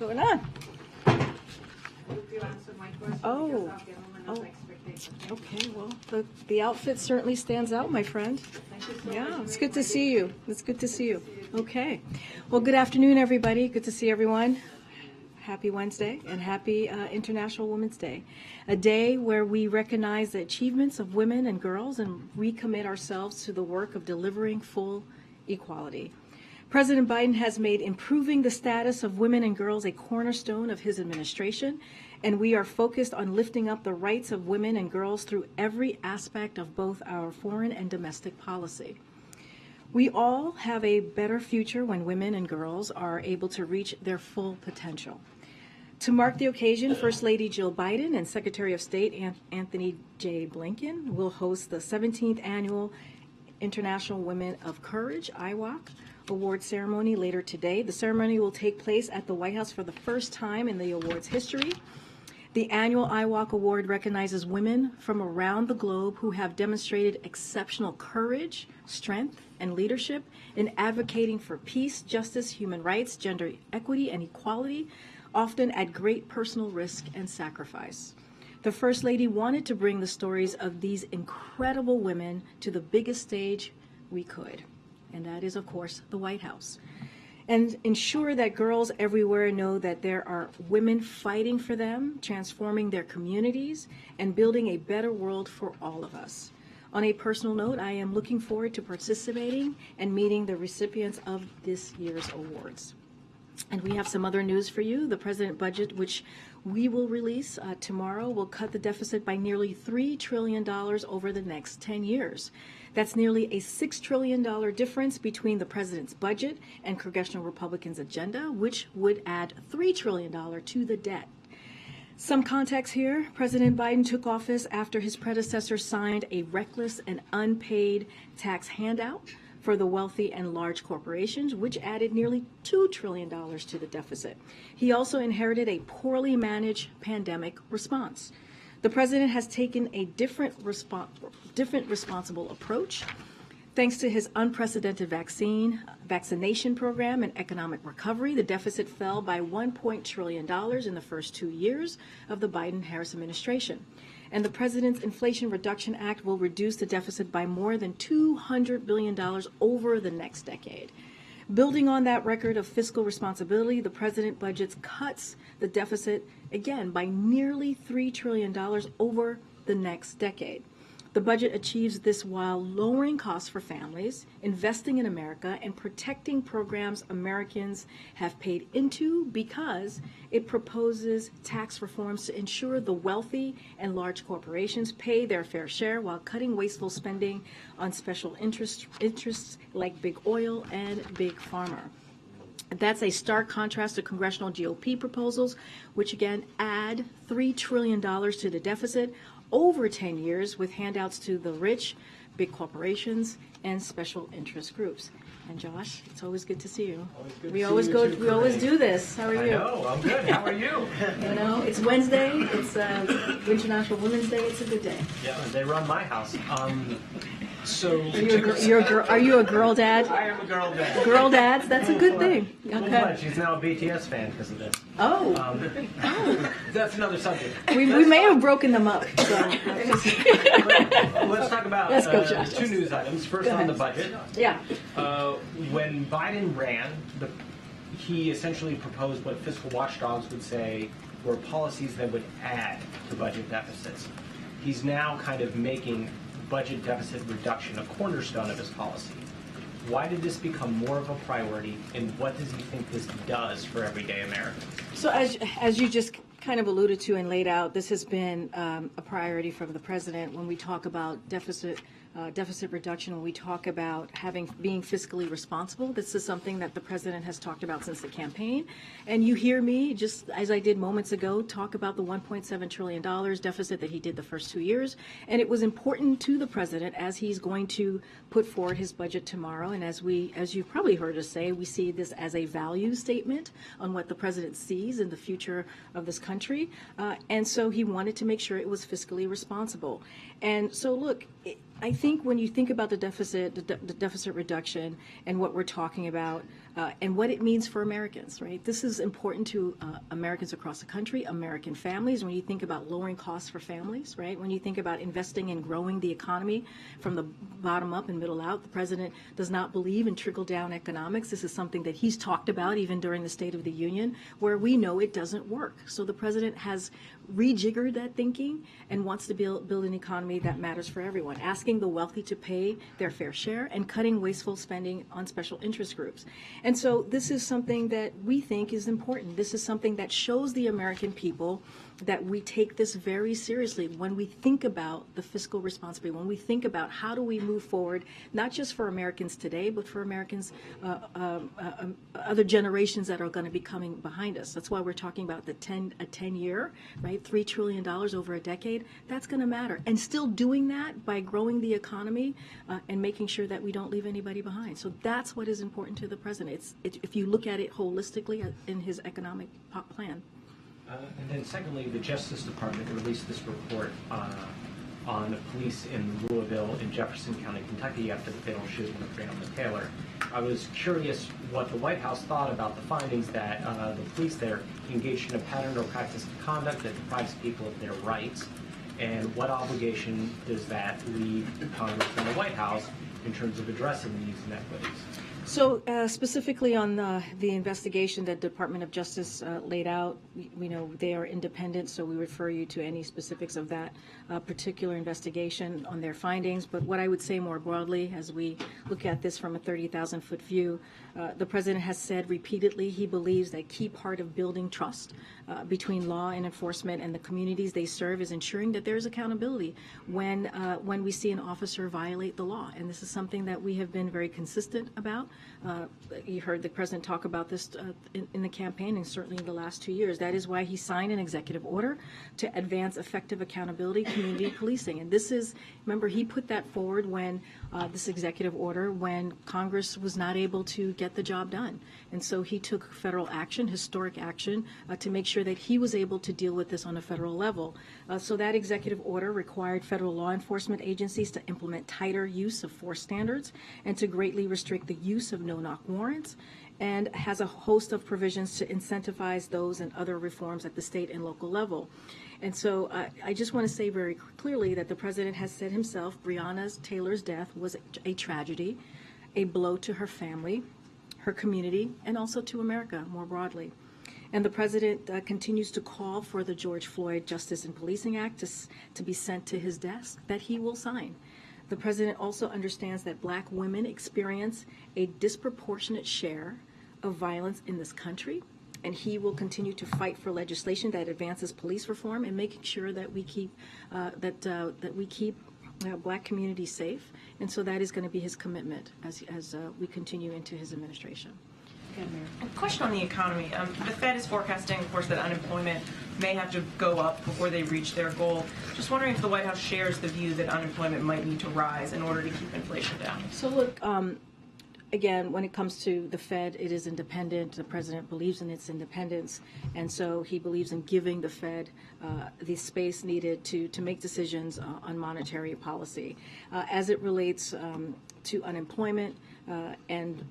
going on? Oh, okay. Well, the outfit certainly stands out, my friend. Yeah, it's good to see you. It's good to see you. Okay. Well, good afternoon, everybody. Good to see everyone. Happy Wednesday and happy International Women's Day, a day where we recognize the achievements of women and girls and recommit ourselves to the work of delivering full equality. President Biden has made improving the status of women and girls a cornerstone of his administration, and we are focused on lifting up the rights of women and girls through every aspect of both our foreign and domestic policy. We all have a better future when women and girls are able to reach their full potential. To mark the occasion, First Lady Jill Biden and Secretary of State Anthony J. Blinken will host the 17th Annual International Women of Courage, IWOC, award ceremony later today. The ceremony will take place at the White House for the first time in the award's history. The annual IWOC Award recognizes women from around the globe who have demonstrated exceptional courage, strength, and leadership in advocating for peace, justice, human rights, gender equity, and equality, often at great personal risk and sacrifice. The First Lady wanted to bring the stories of these incredible women to the biggest stage we could, and that is, of course, the White House, and ensure that girls everywhere know that there are women fighting for them, transforming their communities, and building a better world for all of us. On a personal note, I am looking forward to participating and meeting the recipients of this year's awards. And we have some other news for you. The President budget, which we will release tomorrow, will cut the deficit by nearly $3 trillion over the next 10 years. That's nearly a $6 trillion difference between the President's budget and Congressional Republicans' agenda, which would add $3 trillion to the debt. Some context here. President Biden took office after his predecessor signed a reckless and unpaid tax handout for the wealthy and large corporations, which added nearly $2 trillion to the deficit. He also inherited a poorly managed pandemic response. The president has taken a different responsible approach. Thanks to his unprecedented vaccination program and economic recovery, the deficit fell by $1 trillion in the first 2 years of the Biden-Harris administration. And the President's Inflation Reduction Act will reduce the deficit by more than $200 billion over the next decade. Building on that record of fiscal responsibility, the President budget cuts the deficit again by nearly $3 trillion over the next decade. The budget achieves this while lowering costs for families, investing in America, and protecting programs Americans have paid into because it proposes tax reforms to ensure the wealthy and large corporations pay their fair share while cutting wasteful spending on special interests like big oil and big pharma. That's a stark contrast to congressional GOP proposals, which again add $3 trillion to the deficit over 10 years with handouts to the rich, big corporations, and special interest groups. And Josh, it's always good to see you. We always do this. How are you? I know, I'm good. How are you? You know, it's Wednesday, it's International Women's Day, it's a good day. Yeah, they run my house. Are you a girl dad? I am a girl dad. Girl dads, that's a good thing. Okay. She's now a BTS fan because of this. Oh. That's another subject. We may have broken them up. So. Let's talk about two news items. First on the budget. Yeah. When Biden ran, he essentially proposed what fiscal watchdogs would say were policies that would add to budget deficits. He's now kind of making budget deficit reduction a cornerstone of his policy. Why did this become more of a priority, and what does he think this does for everyday Americans? So as you just kind of alluded to and laid out, this has been a priority for the president when we talk about deficit reduction, when we talk about being fiscally responsible. This is something that the president has talked about since the campaign. And you hear me, just as I did moments ago, talk about the $1.7 trillion deficit that he did the first 2 years. And it was important to the president as he's going to put forward his budget tomorrow. And as you've probably heard us say, we see this as a value statement on what the president sees in the future of this country. And so he wanted to make sure it was fiscally responsible. And so look, I think when you think about the deficit reduction and what we're talking about, and what it means for Americans, right? This is important to Americans across the country, American families. When you think about lowering costs for families, right? When you think about investing and growing the economy from the bottom up and middle out, the president does not believe in trickle-down economics. This is something that he's talked about even during the State of the Union, where we know it doesn't work. So the president has rejiggered that thinking and wants to build an economy that matters for everyone, asking the wealthy to pay their fair share and cutting wasteful spending on special interest groups. And so this is something that we think is important. This is something that shows the American people that we take this very seriously when we think about the fiscal responsibility, when we think about how do we move forward, not just for Americans today, but for Americans, other generations that are going to be coming behind us. That's why we're talking about a 10-year, right, $3 trillion over a decade. That's going to matter. And still doing that by growing the economy and making sure that we don't leave anybody behind. So that's what is important to the president. If you look at it holistically in his economic plan. And then secondly, the Justice Department released this report on the police in Louisville in Jefferson County, Kentucky after the fatal shooting of Breonna Taylor. I was curious what the White House thought about the findings that the police there engaged in a pattern or practice of conduct that deprives people of their rights, and what obligation does that leave Congress and the White House in terms of addressing these inequities? So specifically on the investigation that Department of Justice laid out, we know they are independent, so we refer you to any specifics of that particular investigation on their findings. But what I would say more broadly, as we look at this from a 30,000-foot view, the president has said repeatedly he believes that key part of building trust between law and enforcement and the communities they serve is ensuring that there is accountability when we see an officer violate the law. And this is something that we have been very consistent about. You heard the president talk about this in the campaign and certainly in the last 2 years. That is why he signed an executive order to advance effective accountability, community policing. And this is, remember, he put that forward when this executive order, when Congress was not able to get the job done. And so he took federal action, historic action, to make sure that he was able to deal with this on a federal level. So that executive order required federal law enforcement agencies to implement tighter use of force standards and to greatly restrict the use of no-knock warrants, and has a host of provisions to incentivize those and other reforms at the state and local level. And so I just want to say very clearly that the president has said himself, Breonna Taylor's death was a tragedy, a blow to her family, her community, and also to America more broadly. And the president continues to call for the George Floyd Justice and Policing Act to be sent to his desk, that he will sign. The president also understands that black women experience a disproportionate share of violence in this country, and he will continue to fight for legislation that advances police reform and making sure that we keep black communities safe. And so that is going to be his commitment as we continue into his administration. A question on the economy. The Fed is forecasting, of course, that unemployment may have to go up before they reach their goal. Just wondering if the White House shares the view that unemployment might need to rise in order to keep inflation down. So look, again, when it comes to the Fed, it is independent. The president believes in its independence, and so he believes in giving the Fed the space needed to make decisions on monetary policy. As it relates to unemployment and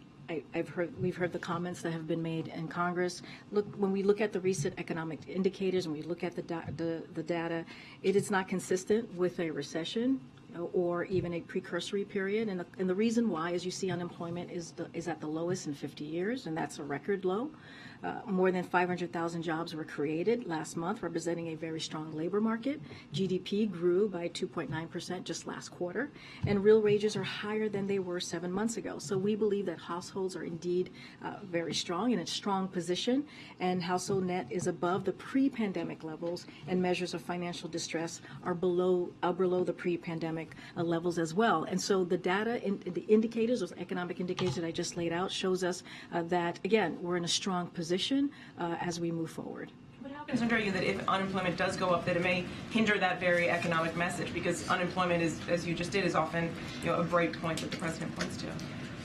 we've heard the comments that have been made in Congress. Look, when we look at the recent economic indicators, when we look at the data, it is not consistent with a recession or even a precursory period. And the reason why is you see unemployment is at the lowest in 50 years, and that's a record low. More than 500,000 jobs were created last month, representing a very strong labor market. GDP grew by 2.9% just last quarter, and real wages are higher than they were 7 months ago. So we believe that households are indeed very strong, in a strong position, and household net is above the pre-pandemic levels, and measures of financial distress are below the pre-pandemic levels as well. And so the data, the indicators, those economic indicators that I just laid out, shows us that, again, we're in a strong position as we move forward. But how concerned are you that if unemployment does go up, that it may hinder that very economic message? Because unemployment is, as you just did, is often a break point that the president points to.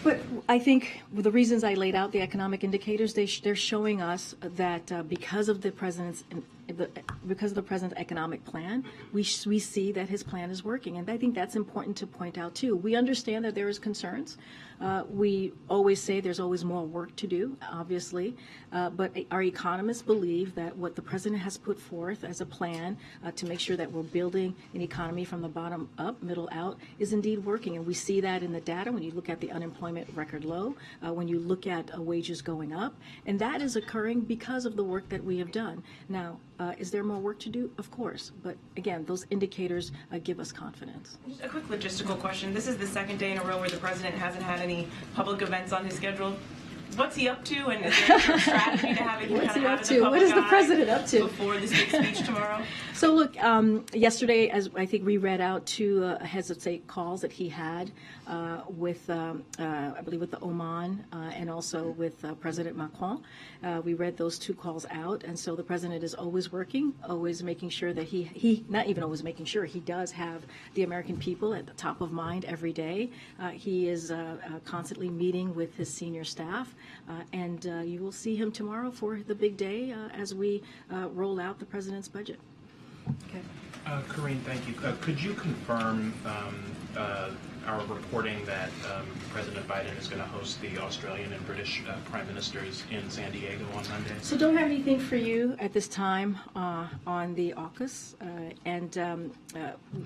But I think the reasons I laid out the economic indicators, they're showing us that because of the president's because of the president's economic plan, we see that his plan is working, and I think that's important to point out too. We understand that there is concerns. We always say there's always more work to do, obviously, but our economists believe that what the president has put forth as a plan to make sure that we're building an economy from the bottom up, middle out, is indeed working, and we see that in the data when you look at the unemployment record low, when you look at wages going up, and that is occurring because of the work that we have done. Now, is there more work to do? Of course, but again, those indicators give us confidence. Just a quick logistical question. This is the second day in a row where the president hasn't had any public events on his schedule. What's he up to, and is there a strategy to have it What's kind he of up out of to? the public What is the eye president up to? before this big speech tomorrow? So look, yesterday, as I think we read out two heads of state calls that he had with, I believe, with the Oman and also with President Macron. We read those two calls out, and so the president is always working, always making sure that he not even always making sure, he does have the American people at the top of mind every day. He is constantly meeting with his senior staff, and you will see him tomorrow for the big day as we roll out the president's budget. Okay. Karine, thank you. Could you confirm our reporting that President Biden is going to host the Australian and British prime ministers in San Diego on Monday? So don't have anything for you at this time on the AUKUS, and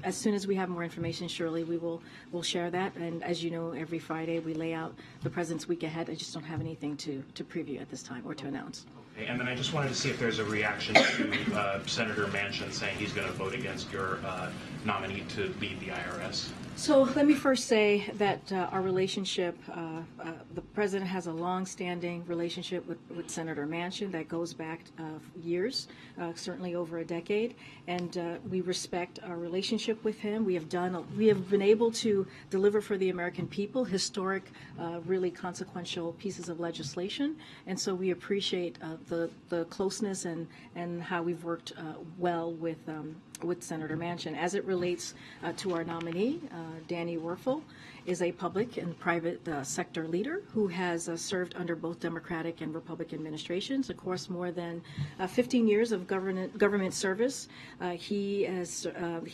as soon as we have more information, surely we'll share that. And as you know, every Friday we lay out the president's week ahead. I just don't have anything to preview at this time or to announce. Okay, and then I just wanted to see if there's a reaction to Senator Manchin saying he's going to vote against your nominee to lead the IRS. So let me first say that our relationship, the president has a long-standing relationship with Senator Manchin that goes back years, certainly over a decade, and we respect our relationship with him. We have been able to deliver for the American people historic, really consequential pieces of legislation, and so we appreciate the closeness and how we've worked well with Senator Manchin. As it relates to our nominee, Danny Werfel is a public and private sector leader who has served under both Democratic and Republican administrations. Of course, more than 15 years of government service. He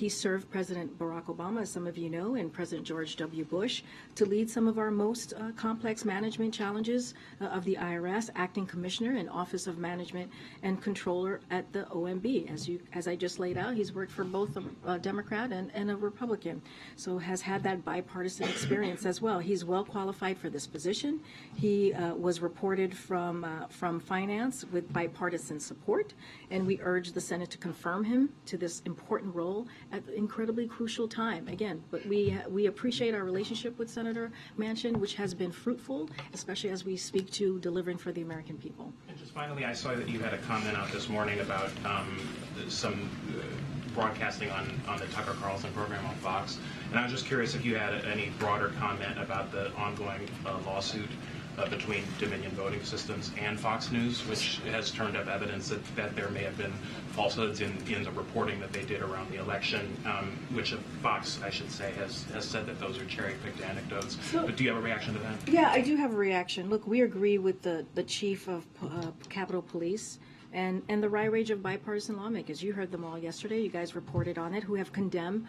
served President Barack Obama, as some of you know, and President George W. Bush to lead some of our most complex management challenges of the IRS, acting commissioner and Office of Management and Controller at the OMB. As I just laid out, he's worked for both a Democrat and a Republican, so has had that bipartisan experience as well. He's well qualified for this position. He was reported from finance with bipartisan support, and we urge the Senate to confirm him to this important role at an incredibly crucial time. Again, but we appreciate our relationship with Senator Manchin, which has been fruitful, especially as we speak to delivering for the American people. And just finally, I saw that you had a comment out this morning about some broadcasting on the Tucker Carlson program on Fox, and I was just curious if you had any broader comment about the ongoing lawsuit between Dominion Voting Systems and Fox News, which has turned up evidence that there may have been falsehoods in the reporting that they did around the election, which Fox, I should say, has said that those are cherry-picked anecdotes. But do you have a reaction to that? Yeah, I do have a reaction. Look, we agree with the chief of Capitol Police and the range of bipartisan lawmakers. You heard them all yesterday. You guys reported on it, who have condemned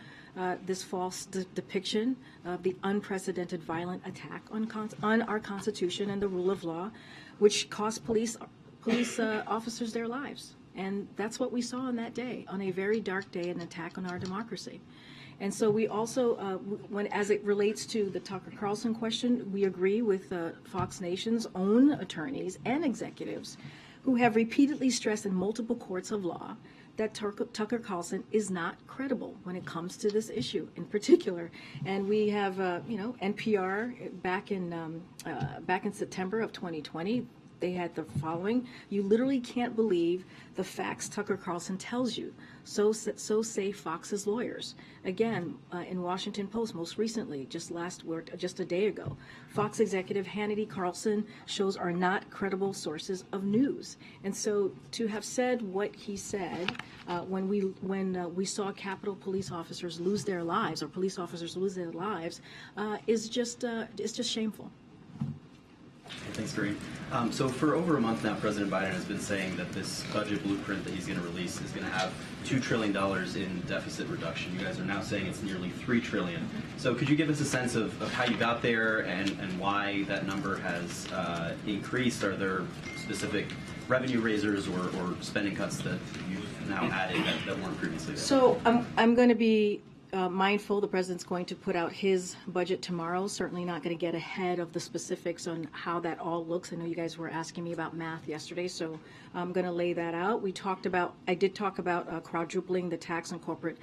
this false depiction of the unprecedented violent attack on our Constitution and the rule of law, which cost police officers their lives. And that's what we saw on that day, on a very dark day, an attack on our democracy. And so we also, as it relates to the Tucker Carlson question, we agree with Fox Nation's own attorneys and executives who have repeatedly stressed in multiple courts of law that Tucker Carlson is not credible when it comes to this issue in particular. And we have, NPR back in September of 2020. They had the following: you literally can't believe the facts Tucker Carlson tells you. So say Fox's lawyers. Again, in Washington Post, most recently, just a day ago, Fox executive Hannity Carlson shows are not credible sources of news. And so to have said what he said when we saw Capitol police officers lose their lives, or police officers lose their lives, is just shameful. Thanks, Karine. So for over a month now, President Biden has been saying that this budget blueprint that he's going to release is going to have $2 trillion in deficit reduction. You guys are now saying it's nearly $3 trillion. So could you give us a sense of how you got there and why that number has increased? Are there specific revenue raisers or spending cuts that you've now added that weren't previously there? So I'm going to be mindful. The president's going to put out his budget tomorrow. Certainly not going to get ahead of the specifics on how that all looks. I know you guys were asking me about math yesterday, so I'm going to lay that out. I did talk about quadrupling the tax on corporate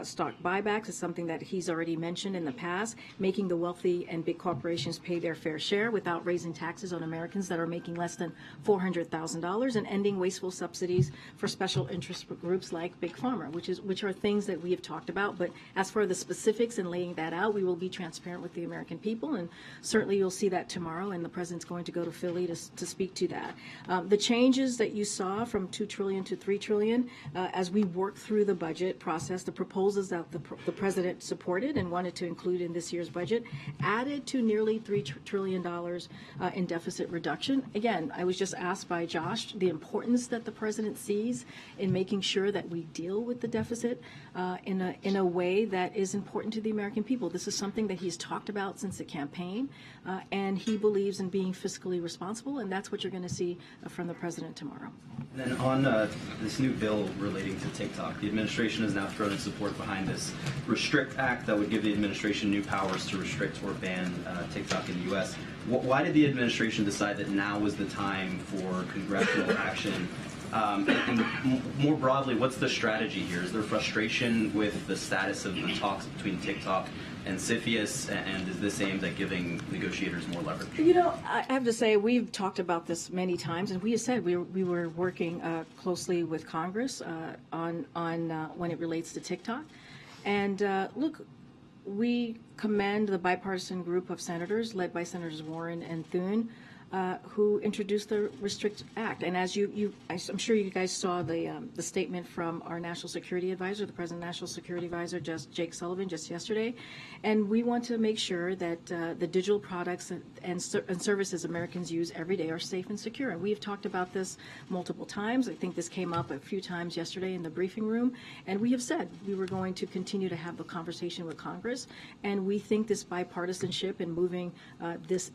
stock buybacks. It's something that he's already mentioned in the past, making the wealthy and big corporations pay their fair share without raising taxes on Americans that are making less than $400,000, and ending wasteful subsidies for special interest groups like Big Pharma, which are things that we have talked about. But as for the specifics and laying that out, we will be transparent with the American people, and certainly you'll see that tomorrow, and the president's going to go to Philly to speak to that. The changes that you saw from $2 trillion to $3 trillion, as we work through the budget process, the proposals that the president supported and wanted to include in this year's budget added to nearly $3 trillion in deficit reduction. Again, I was just asked by Josh the importance that the president sees in making sure that we deal with the deficit in a way that is important to the American people. This is something that he's talked about since the campaign, and he believes in being fiscally responsible, and that's what you're going to see from the president tomorrow. And then on this new bill relating to TikTok, the administration has now thrown its support behind this Restrict Act that would give the administration new powers to restrict or ban TikTok in the U.S. Why did the administration decide that now was the time for congressional action? And more broadly, what's the strategy here? Is there frustration with the status of the talks between TikTok and CFIUS, and is this aimed at giving negotiators more leverage? You know, I have to say, we've talked about this many times, and we have said we were working closely with Congress on when it relates to TikTok. And look, we commend the bipartisan group of senators led by Senators Warren and Thune, who introduced the Restrict Act. And as I'm sure you guys saw the statement from our National Security Advisor, the President National Security Advisor, Jake Sullivan, just yesterday. And we want to make sure that the digital products and services Americans use every day are safe and secure. And we have talked about this multiple times. I think this came up a few times yesterday in the briefing room. And we have said we were going to continue to have the conversation with Congress. And we think this bipartisanship in moving this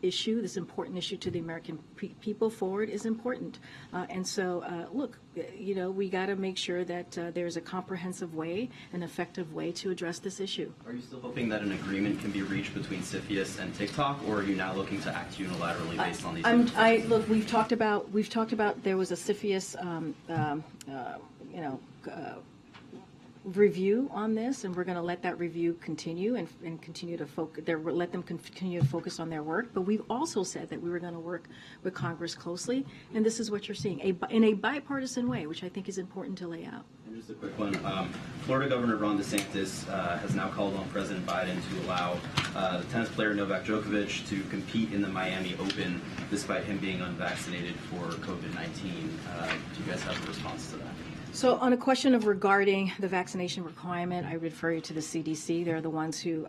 important issue to the American people forward is important. And so, look, you know, we got to make sure that there's a comprehensive way, an effective way to address this issue. Are you still hoping that an agreement can be reached between CFIUS and TikTok, or are you now looking to act unilaterally based on these? Look, we've talked about there was a CFIUS, review on this, and we're going to let that review continue and continue to let them continue to focus on their work. But we've also said that we were going to work with Congress closely, and this is what you're seeing, in a bipartisan way, which I think is important to lay out. And just a quick one. Florida Governor Ron DeSantis has now called on President Biden to allow the tennis player Novak Djokovic to compete in the Miami Open despite him being unvaccinated for COVID-19. Do you guys have a response to that? So on a question of regarding the vaccination requirement, I refer you to the CDC. They're the ones who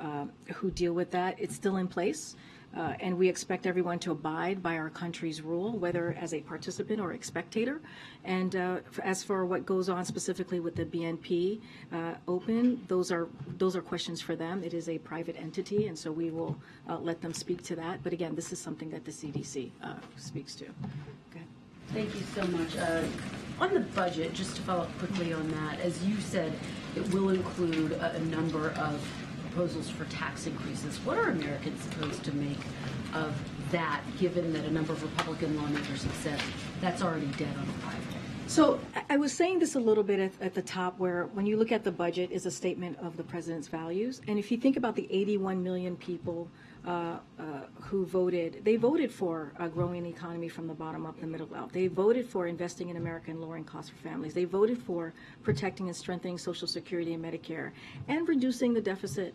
deal with that. It's still in place, and we expect everyone to abide by our country's rule, whether as a participant or a spectator. And as for what goes on specifically with the BNP Open, those are questions for them. It is a private entity, and so we will let them speak to that. But again, this is something that the CDC speaks to. Okay. Thank you so much. On the budget, just to follow up quickly on that, as you said, it will include a number of proposals for tax increases. What are Americans supposed to make of that, given that a number of Republican lawmakers have said that's already dead on arrival? So I was saying this a little bit at the top, where when you look at the budget is a statement of the president's values. And if you think about the 81 million people who voted, they voted for a growing economy from the bottom up, the middle out. They voted for investing in America and lowering costs for families. They voted for protecting and strengthening Social Security and Medicare, and reducing the deficit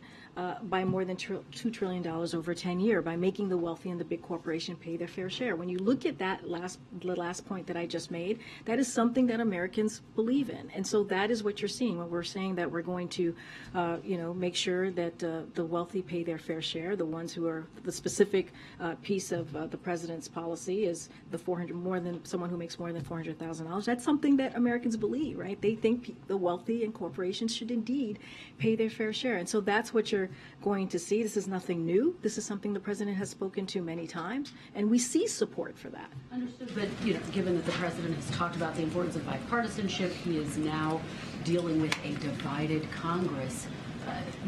by more than $2 trillion over 10 years by making the wealthy and the big corporation pay their fair share. When you look at that the last point that I just made, that is something that Americans believe in. And so that is what you're seeing when we're saying that we're going to, make sure that the wealthy pay their fair share, the ones who are the specific piece of the president's policy is the someone who makes more than $400,000. That's something that Americans believe, right? They think the wealthy and corporations should indeed pay their fair share. And so that's what you're going to see. This is nothing new. This is something the president has spoken to many times, and we see support for that. Understood. But, given that the president has talked about the importance of bipartisanship, he is now dealing with a divided Congress.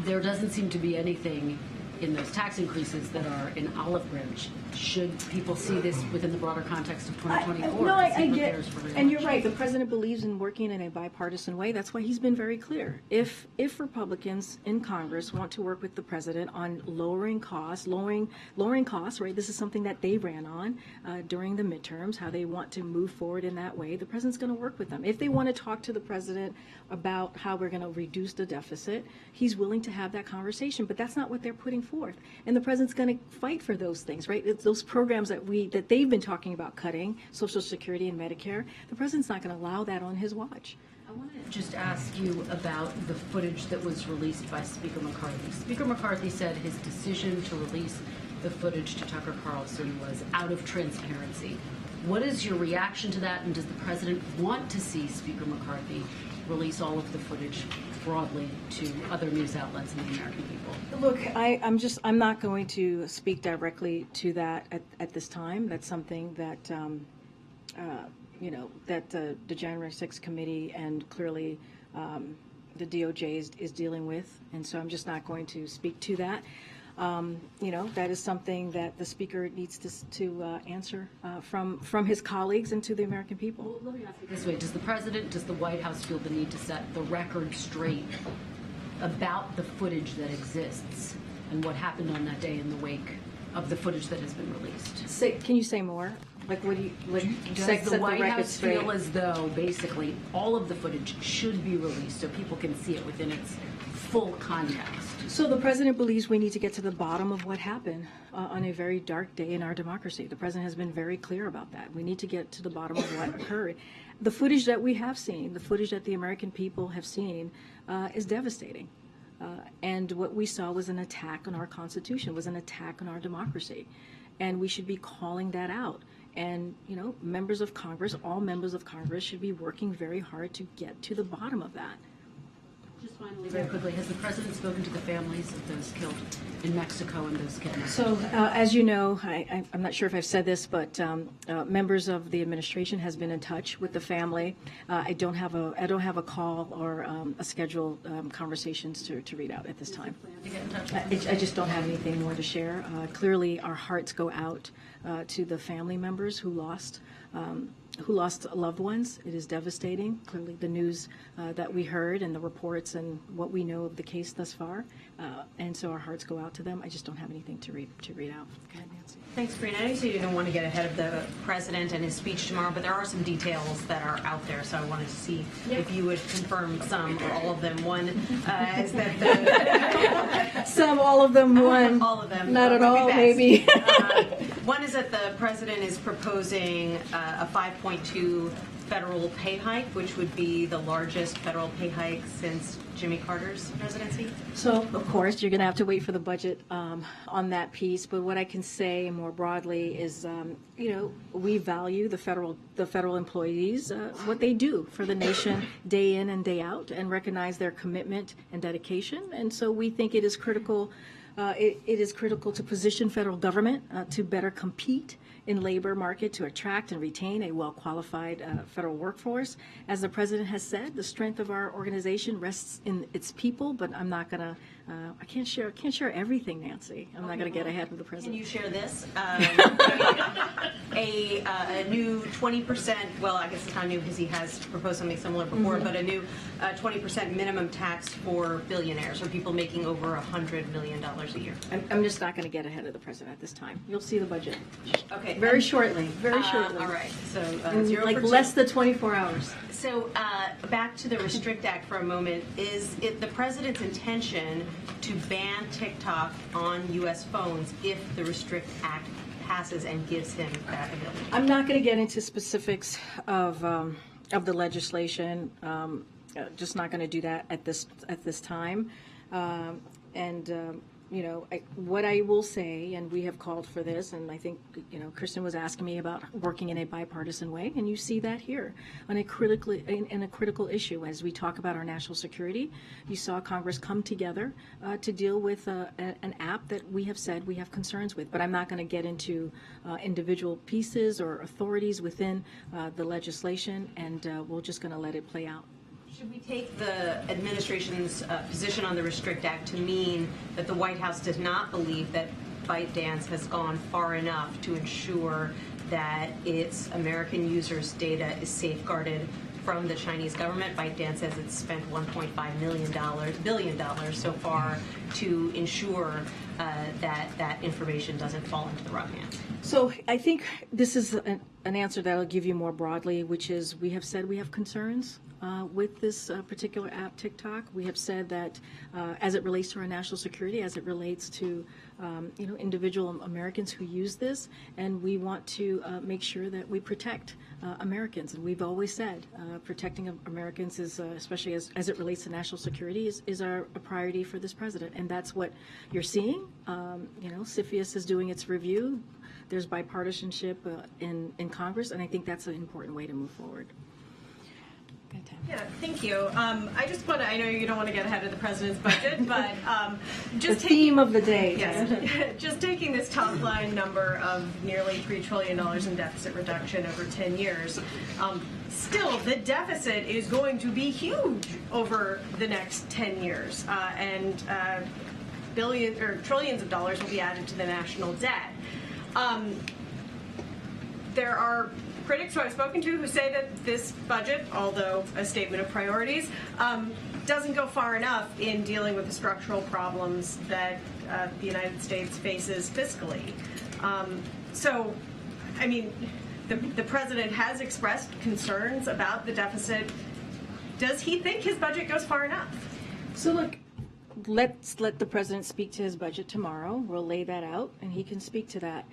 There doesn't seem to be anything in those tax increases that are in olive branch. Should people see this within the broader context of 2024? I get, and you're right. The president believes in working in a bipartisan way. That's why he's been very clear. If Republicans in Congress want to work with the president on lowering costs, right? This is something that they ran on during the midterms. How they want to move forward in that way. The president's going to work with them. If they want to talk to the president about how we're going to reduce the deficit, he's willing to have that conversation. But that's not what they're putting forth. And the president's going to fight for those things, right? It's those programs that they've been talking about cutting, Social Security and Medicare. The president's not going to allow that on his watch. I want to just ask you about the footage that was released by Speaker McCarthy. Speaker McCarthy said his decision to release the footage to Tucker Carlson was out of transparency. What is your reaction to that, and does the president want to see Speaker McCarthy release all of the footage broadly to other news outlets and the American people? Look, I'm not going to speak directly to that at this time. That's something that, that the January 6th committee and clearly the DOJ is dealing with, and so I'm just not going to speak to that. That is something that the speaker needs to answer from his colleagues and to the American people. Well, let me ask it this way. Does the White House feel the need to set the record straight about the footage that exists and what happened on that day in the wake of the footage that has been released? Can you say more? Like, what do you, does the White House feel as though basically all of the footage should be released so people can see it within its full context? So the president believes we need to get to the bottom of what happened on a very dark day in our democracy. The president has been very clear about that. We need to get to the bottom of what occurred. The footage that we have seen, the footage that the American people have seen, is devastating. And what we saw was an attack on our Constitution, was an attack on our democracy. And we should be calling that out. And, members of Congress, all members of Congress should be working very hard to get to the bottom of that. Just finally, very quickly, has the president spoken to the families of those killed in Mexico and those kidnapped? So, as you know, I'm not sure if I've said this, but members of the administration has been in touch with the family. I don't have a call or a scheduled conversations to read out at this time. To get in touch with I just don't have anything more to share. Clearly, our hearts go out to the family members who lost loved ones. It is devastating. Clearly, the news that we heard and the reports and what we know of the case thus far, and so our hearts go out to them. I just don't have anything to read out. Okay, Nancy. Thanks, Karine. I know you said you don't want to get ahead of the president and his speech tomorrow, but there are some details that are out there, so I wanted to see if you would confirm some or all of them. One is that some, all of them, one. All of them. Not at all, maybe. One is that the president is proposing a 5.2 federal pay hike, which would be the largest federal pay hike since Jimmy Carter's presidency. So, of course, you're going to have to wait for the budget on that piece. But what I can say more broadly is, we value the federal employees, what they do for the nation day in and day out, and recognize their commitment and dedication. And so we think it is critical. It is critical to position federal government to better compete in labor market to attract and retain a well-qualified federal workforce. As the president has said, the strength of our organization rests in its people, but I'm not going to, I can't share everything, Nancy. I'm not going to get ahead of the president. Can you share this? A new 20%, well, I guess it's not new because he has proposed something similar before, but a new 20% minimum tax for billionaires or people making over $100 million a year. I'm just not going to get ahead of the president at this time. You'll see the budget. Okay. Very shortly. All right. So like less than 24 hours. So back to the Restrict Act for a moment. Is it the president's intention to ban TikTok on U.S. phones if the Restrict Act passes and gives him that ability? I'm not going to get into specifics of the legislation. Just not going to do that at this time. what I will say, and we have called for this, and I think, Kristen was asking me about working in a bipartisan way, and you see that here on in a critical issue as we talk about our national security. You saw Congress come together to deal with an app that we have said we have concerns with, but I'm not going to get into individual pieces or authorities within the legislation, and we're just going to let it play out. Should we take the administration's position on the Restrict Act to mean that the White House does not believe that ByteDance has gone far enough to ensure that its American users' data is safeguarded from the Chinese government? ByteDance says it's spent $1.5 billion so far to ensure that information doesn't fall into the wrong hands. So I think this is an answer that I'll give you more broadly, which is we have said we have concerns with this particular app, TikTok. We have said that as it relates to our national security, as it relates to individual Americans who use this, and we want to make sure that we protect Americans. And we've always said protecting Americans is, especially as it relates to national security, is a priority for this president. And that's what you're seeing. CFIUS is doing its review. There's bipartisanship in Congress, and I think that's an important way to move forward. Yeah, thank you. I just want to, I know you don't want to get ahead of the president's budget, but just the theme of the day. Yes, just taking this top line number of nearly $3 trillion in deficit reduction over 10 years, still the deficit is going to be huge over the next 10 years, and billions or trillions of dollars will be added to the national debt. There are critics who I've spoken to who say that this budget, although a statement of priorities, doesn't go far enough in dealing with the structural problems that the United States faces fiscally. So, I mean, the president has expressed concerns about the deficit. Does he think his budget goes far enough? So look, let's let the president speak to his budget tomorrow. We'll lay that out, and he can speak to that.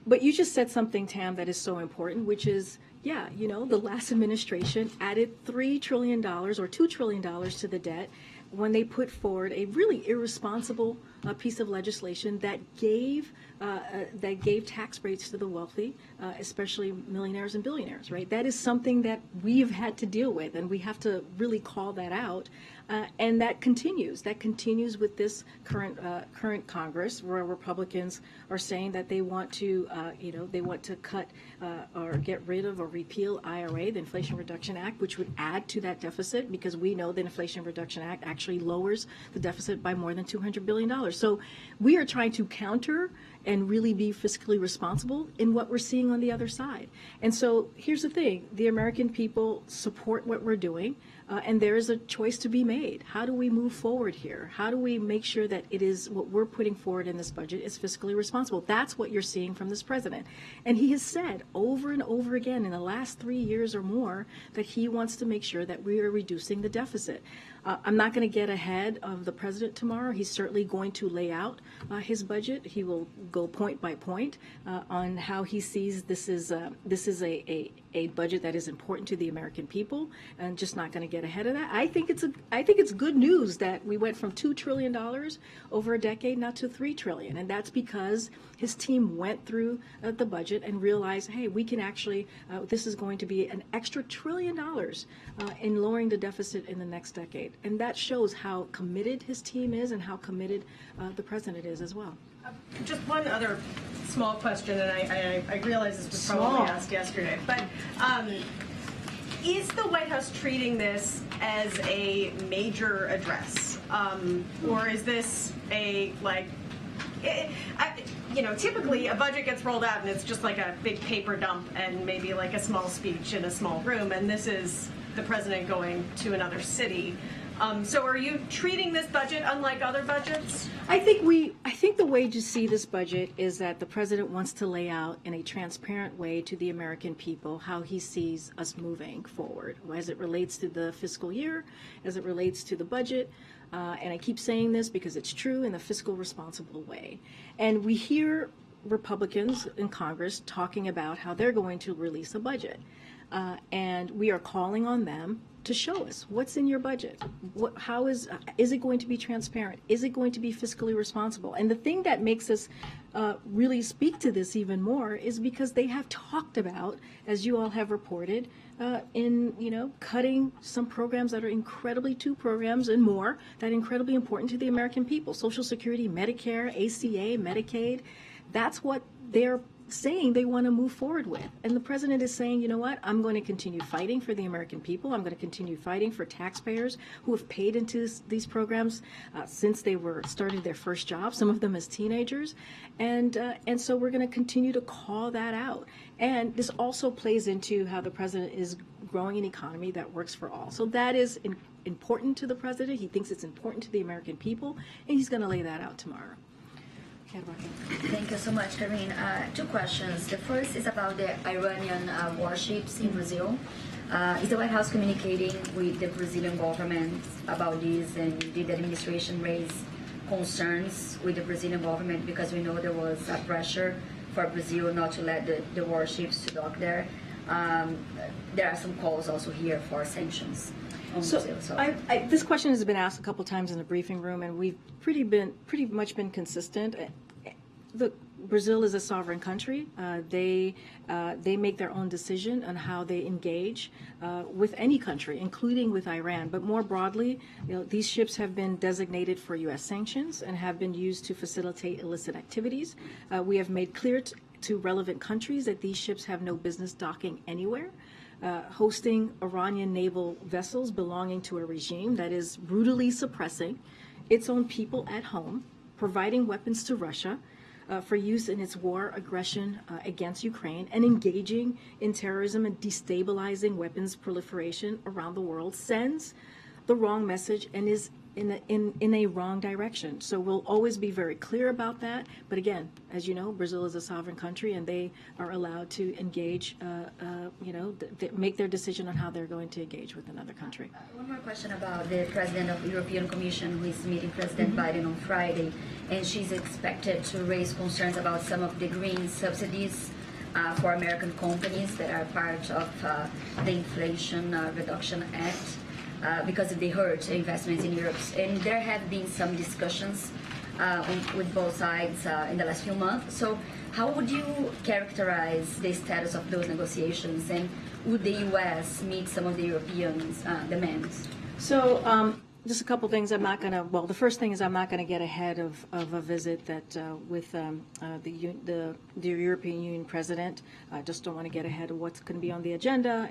But you just said something, Tam, that is so important, which is, the last administration added $3 trillion or $2 trillion to the debt when they put forward a really irresponsible piece of legislation that gave tax breaks to the wealthy, especially millionaires and billionaires, right? That is something that we have had to deal with, and we have to really call that out. And that continues. That continues with this current Congress, where Republicans are saying that they want to, cut or get rid of or repeal IRA, the Inflation Reduction Act, which would add to that deficit, because we know the Inflation Reduction Act actually lowers the deficit by more than $200 billion. So we are trying to counter and really be fiscally responsible in what we're seeing on the other side. And so here's the thing. The American people support what we're doing, and there is a choice to be made. How do we move forward here? How do we make sure that it is what we're putting forward in this budget is fiscally responsible? That's what you're seeing from this president. And he has said over and over again in the last 3 years or more that he wants to make sure that we are reducing the deficit. I'm not going to get ahead of the president tomorrow. He's certainly going to lay out his budget. He will go point by point on how he sees this is a budget that is important to the American people, and just not going to get ahead of that. I think it's good news that we went from $2 trillion over a decade now to $3 trillion, and that's because his team went through the budget and realized, hey, we can actually this is going to be an extra $1 trillion in lowering the deficit in the next decade. And that shows how committed his team is and how committed the president is as well. Just one other small question, and I realize this was probably asked yesterday, but is the White House treating this as a major address? Or is this typically a budget gets rolled out and it's just like a big paper dump and maybe like a small speech in a small room, and this is the president going to another city. So are you treating this budget unlike other budgets? I think the way to see this budget is that the president wants to lay out in a transparent way to the American people how he sees us moving forward as it relates to the fiscal year, as it relates to the budget. And I keep saying this because it's true, in a fiscal responsible way. And we hear Republicans in Congress talking about how they're going to release a budget. And we are calling on them to show us what's in your budget. How is it going to be transparent? Is it going to be fiscally responsible? And the thing that makes us really speak to this even more is because they have talked about, as you all have reported, in cutting some programs that are two programs and more that are incredibly important to the American people: Social Security, Medicare, ACA, Medicaid. That's what they're saying they want to move forward with. And the president is saying, you know what, I'm going to continue fighting for the American people. I'm going to continue fighting for taxpayers who have paid into these programs since they started their first job, some of them as teenagers. And so we're going to continue to call that out. And this also plays into how the president is growing an economy that works for all. So that is important to the president. He thinks it's important to the American people, and he's going to lay that out tomorrow. Thank you so much, Karine. Two questions. The first is about the Iranian warships in Brazil. Is the White House communicating with the Brazilian government about this, and did the administration raise concerns with the Brazilian government, because we know there was pressure for Brazil not to let the warships to dock there? There are some calls also here for sanctions. So this question has been asked a couple times in the briefing room, and we've pretty much been consistent. Look, Brazil is a sovereign country. They make their own decision on how they engage with any country, including with Iran. But more broadly, these ships have been designated for U.S. sanctions and have been used to facilitate illicit activities. We have made clear to relevant countries that these ships have no business docking anywhere. Hosting Iranian naval vessels belonging to a regime that is brutally suppressing its own people at home, providing weapons to Russia for use in its war aggression against Ukraine, and engaging in terrorism and destabilizing weapons proliferation around the world sends the wrong message and is in a wrong direction. So we'll always be very clear about that. But again, as you know, Brazil is a sovereign country, and they are allowed to engage, make their decision on how they're going to engage with another country. One more question about the president of the European Commission, who is meeting President Biden on Friday, and she's expected to raise concerns about some of the green subsidies for American companies that are part of the Inflation Reduction Act. Because they hurt investments in Europe. And there have been some discussions with both sides in the last few months. So how would you characterize the status of those negotiations, and would the U.S. meet some of the Europeans' demands? So just a couple things. The first thing is I'm not going to get ahead of a visit that with the European Union president. I just don't want to get ahead of what's going to be on the agenda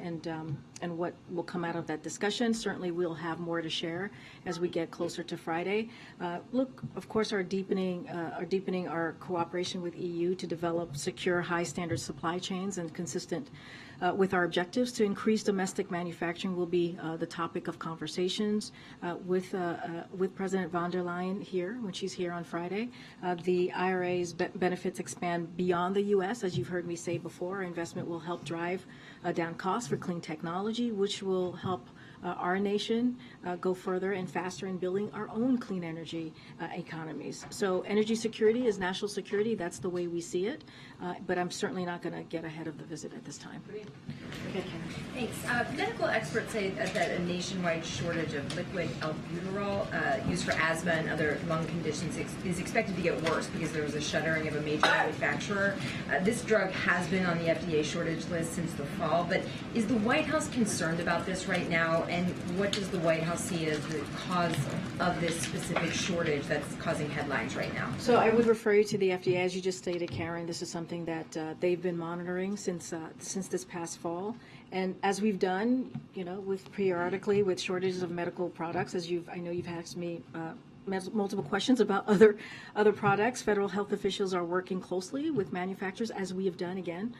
and what will come out of that discussion. Certainly we'll have more to share as we get closer to Friday. Look, of course, our deepening our cooperation with EU to develop secure, high-standard supply chains and consistent with our objectives to increase domestic manufacturing will be the topic of conversations with President von der Leyen here when she's here on Friday. The IRA's benefits expand beyond the U.S. As you've heard me say before, our investment will help drive down costs for clean technology, which will help our nation go further and faster in building our own clean energy economies. So energy security is national security. That's the way we see it. But I'm certainly not going to get ahead of the visit at this time. Okay, Karen. Thanks. Medical experts say that a nationwide shortage of liquid albuterol used for asthma and other lung conditions is expected to get worse because there was a shuttering of a major manufacturer. This drug has been on the FDA shortage list since the fall, but is the White House concerned about this right now? And what does the White House see as the cause of this specific shortage that's causing headlines right now? So I would refer you to the FDA. As you just stated, Karen, this is something that they've been monitoring since this past fall. And as we've done, with periodically with shortages of medical products, I know you've asked me multiple questions about other products. Federal health officials are working closely with manufacturers, as we have done again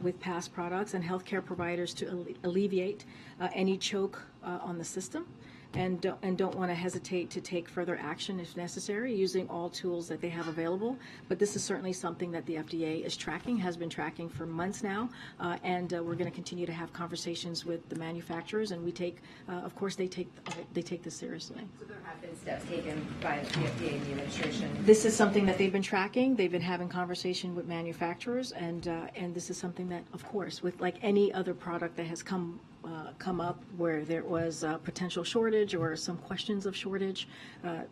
with past products, and healthcare providers to alleviate any choke on the system. And don't want to hesitate to take further action if necessary, using all tools that they have available. But this is certainly something that the FDA is tracking, has been tracking for months now, and we're going to continue to have conversations with the manufacturers. And we take, of course, they take this seriously. So there have been steps taken by the FDA and the administration. This is something that they've been tracking. They've been having conversation with manufacturers, and this is something that, of course, with like any other product that has come come up where there was a potential shortage or some questions of shortage,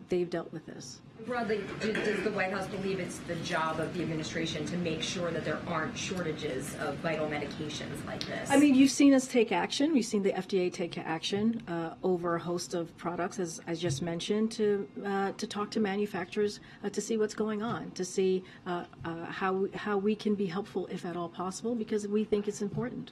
they've dealt with this. Broadly, does the White House believe it's the job of the administration to make sure that there aren't shortages of vital medications like this? I mean, you've seen us take action. We've seen the FDA take action over a host of products, as I just mentioned, to talk to manufacturers to see what's going on, to see how we can be helpful, if at all possible, because we think it's important.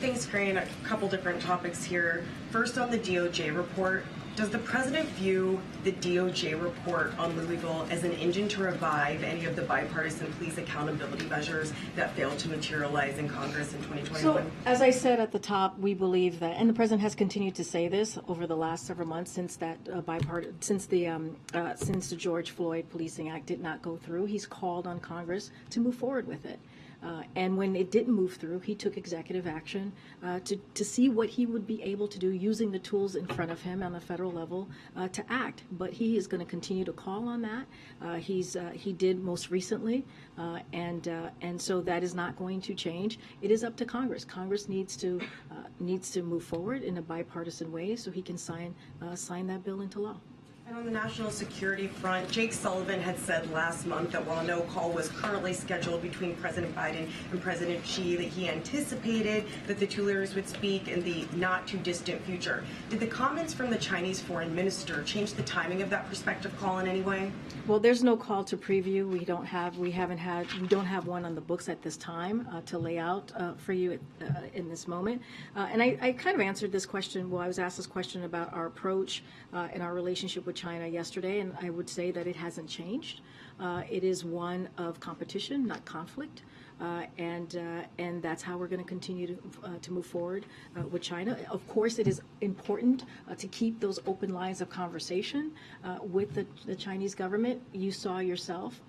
Thanks, Karine. A couple different topics here. First, on the DOJ report, does the president view the DOJ report on Louisville as an engine to revive any of the bipartisan police accountability measures that failed to materialize in Congress in 2021? So, as I said at the top, we believe that, and the president has continued to say this over the last several months since that since the George Floyd Policing Act did not go through, he's called on Congress to move forward with it. And when it didn't move through, he took executive action to see what he would be able to do using the tools in front of him on the federal level to act. But he is going to continue to call on that. He did most recently, and so that is not going to change. It is up to Congress. Congress needs to move forward in a bipartisan way so he can sign that bill into law. And on the national security front, Jake Sullivan had said last month that while no call was currently scheduled between President Biden and President Xi, that he anticipated that the two leaders would speak in the not too distant future. Did the comments from the Chinese foreign minister change the timing of that prospective call in any way? Well, there's no call to preview. We don't have one on the books at this time to lay out for you in this moment. And I kind of answered this question. Well, I was asked this question about our approach and our relationship with China yesterday, and I would say that it hasn't changed. It is one of competition, not conflict. And that's how we're going to continue to move forward with China. Of course, it is important to keep those open lines of conversation with the Chinese government. You saw yourself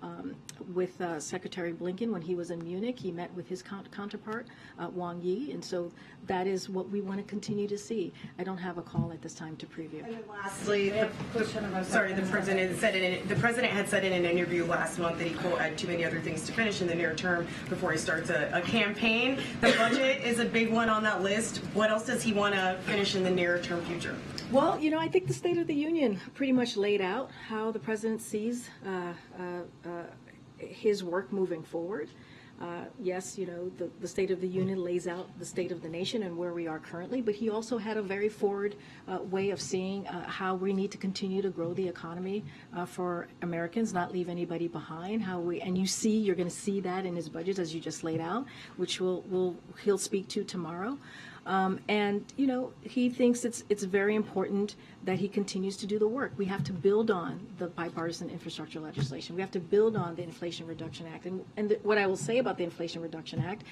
with Secretary Blinken when he was in Munich. He met with his counterpart, Wang Yi, and so that is what we want to continue to see. I don't have a call at this time to preview. And then lastly, the president had said in an interview last month that he, quote, had too many other things to finish in the near term before he starts a campaign. The budget is a big one on that list. What else does he want to finish in the near term future? Well, you know, I think the State of the Union pretty much laid out how the president sees his work moving forward. Yes, you know, the State of the Union lays out the state of the nation and where we are currently, but he also had a very forward way of seeing how we need to continue to grow the economy for Americans, not leave anybody behind. And you're going to see that in his budget, as you just laid out, which he'll speak to tomorrow. And, you know, he thinks it's very important that he continues to do the work. We have to build on the bipartisan infrastructure legislation. We have to build on the Inflation Reduction Act. And what I will say about the Inflation Reduction Act,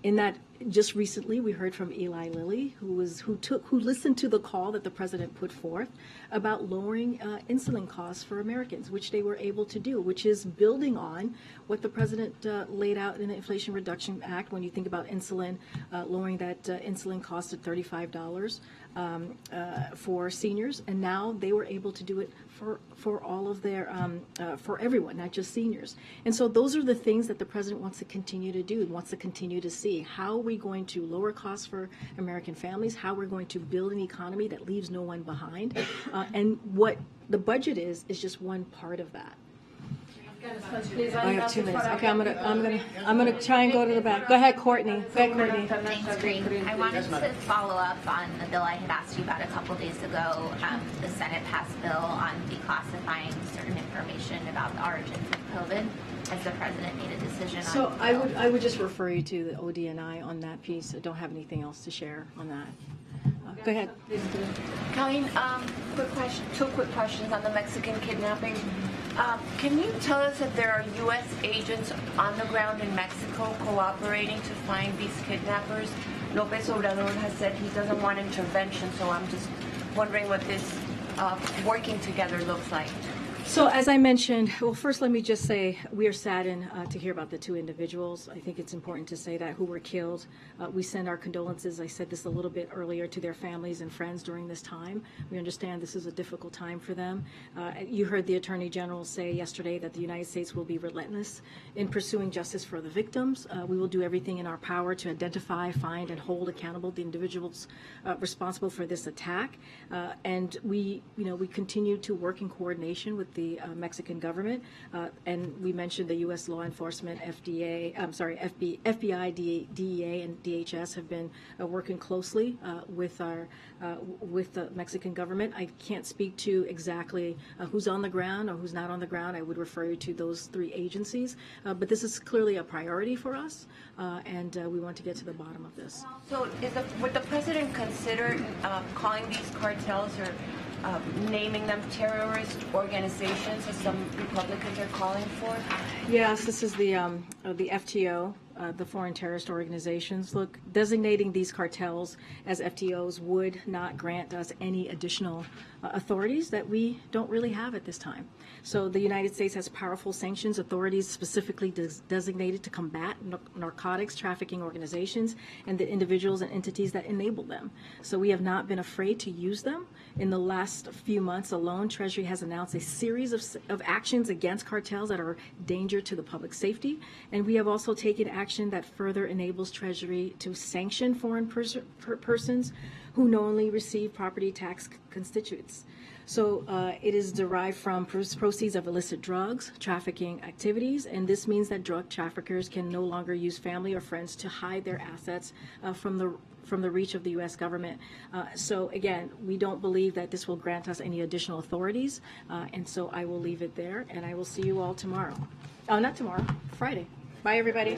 in that just recently we heard from Eli Lilly, who listened to the call that the president put forth about lowering insulin costs for Americans, which they were able to do, which is building on what the president laid out in the Inflation Reduction Act. When you think about insulin, lowering that insulin cost at $35 for seniors, and now they were able to do it for all of their for everyone, not just seniors. And so those are the things that the president wants to continue to do, wants to continue to see. How are we going to lower costs for American families? How we're going to build an economy that leaves no one behind? And what the budget is just one part of that. I have 2 minutes. Okay, I'm gonna try and go to the back. Go ahead, Courtney. Thanks, Karine. I wanted to follow up on the bill I had asked you about a couple days ago. The Senate passed a bill on declassifying certain information about the origins of COVID. Has the president made a decision on? So I would just refer you to the ODNI on that piece. I don't have anything else to share on that. Go ahead. Karine, two quick questions on the Mexican kidnapping. Can you tell us if there are U.S. agents on the ground in Mexico cooperating to find these kidnappers? López Obrador has said he doesn't want intervention, so I'm just wondering what this working together looks like. So as I mentioned, well, first let me just say we are saddened to hear about the two individuals. I think it's important to say that who were killed. We send our condolences, I said this a little bit earlier, to their families and friends during this time. We understand this is a difficult time for them. You heard the Attorney General say yesterday that the United States will be relentless in pursuing justice for the victims. We will do everything in our power to identify, find, and hold accountable the individuals responsible for this attack. And we continue to work in coordination with the Mexican government, and we mentioned the U.S. law enforcement, FBI, DEA, and DHS have been working closely with the Mexican government. I can't speak to exactly who's on the ground or who's not on the ground. I would refer you to those three agencies, but this is clearly a priority for us, and we want to get to the bottom of this. So would the president consider calling these cartels or naming them terrorist organizations, as some Republicans are calling for? Yes, this is the FTO, the foreign terrorist organizations. Look, designating these cartels as FTOs would not grant us any additional authorities that we don't really have at this time. So the United States has powerful sanctions authorities specifically designated to combat narcotics trafficking organizations and the individuals and entities that enable them. So we have not been afraid to use them. In the last few months alone, Treasury has announced a series of actions against cartels that are a danger to the public safety. And we have also taken action that further enables Treasury to sanction foreign persons who knowingly receive property tax constituents. So it is derived from proceeds of illicit drugs, trafficking activities, and this means that drug traffickers can no longer use family or friends to hide their assets from the reach of the U.S. government. So again, we don't believe that this will grant us any additional authorities, and so I will leave it there, and I will see you all tomorrow. Oh, not tomorrow, Friday. Bye, everybody.